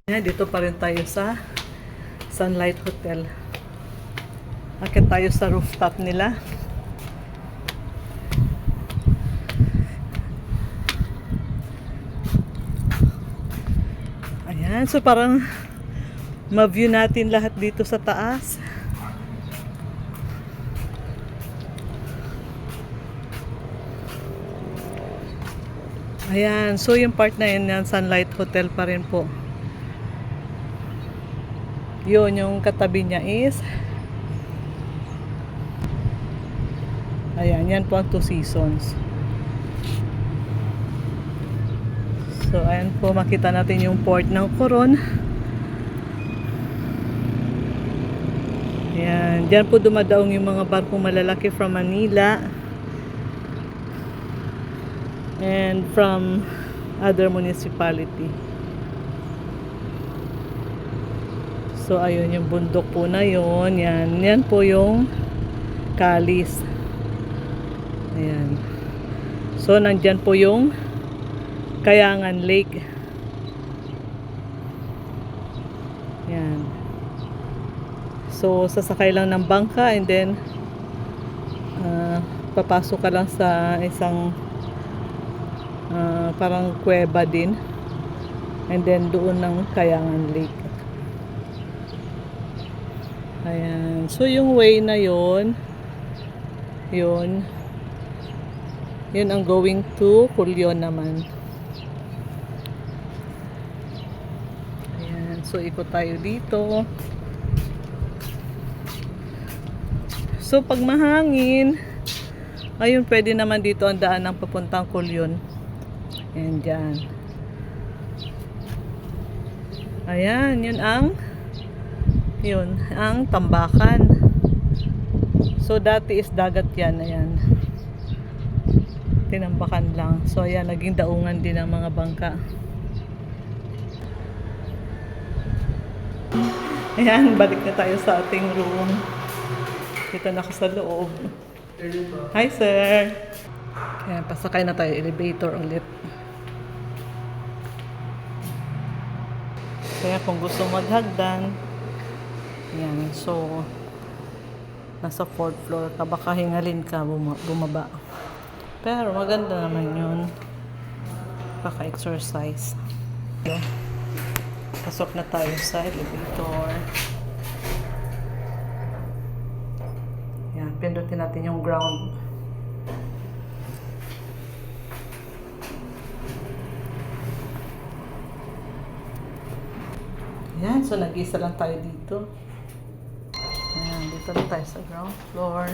Yan, dito pa rin tayo sa Sunlight Hotel. Akit tayo sa rooftop nila. Ayan, so parang ma-view natin lahat dito sa taas. Ayan, so yung part na yun, yan, Sunlight Hotel pa rin po. Yun, yung katabi niya is ayan, yan po ang Two Seasons. So, ayan po, makita natin yung port ng Coron. Ayan, dyan po dumadaong yung mga barkong malalaki from Manila and from other municipality. So, ayun yung bundok po na yun. Yan, yan po yung Calis. Ayan. So, nandyan po yung Kayangan Lake. Yan. So, sasakay lang ng bangka and then papasok ka lang sa isang parang kuweba din. And then, doon ng Kayangan Lake. Ayan. So, yung way na yun, yun ang going to Culion naman. Ayan. So, ikot tayo dito. So, pag mahangin, ayun, pwede naman dito ang daan ng papuntang Culion. Ayan, dyan. Ayan, yun ang Tambakan. So, dati is dagat yan. Ayan. Tinambakan lang. So, ayan, naging daungan din ng mga bangka. Ayan, balik na tayo sa ating room. Dito na ako sa loob. Hi, sir. Ayan, pasakay na tayo. Elevator ulit. Kaya kung gusto maghagdan, ayan, so nasa 4th floor ka, baka hingalin ka bumaba. Pero maganda naman yun. Kaka-exercise. So, pasok na tayo sa elevator. Yan, pindutin natin yung ground. Yan, so nag-isa lang tayo dito. Ayan, dito lang tayo sa ground floor.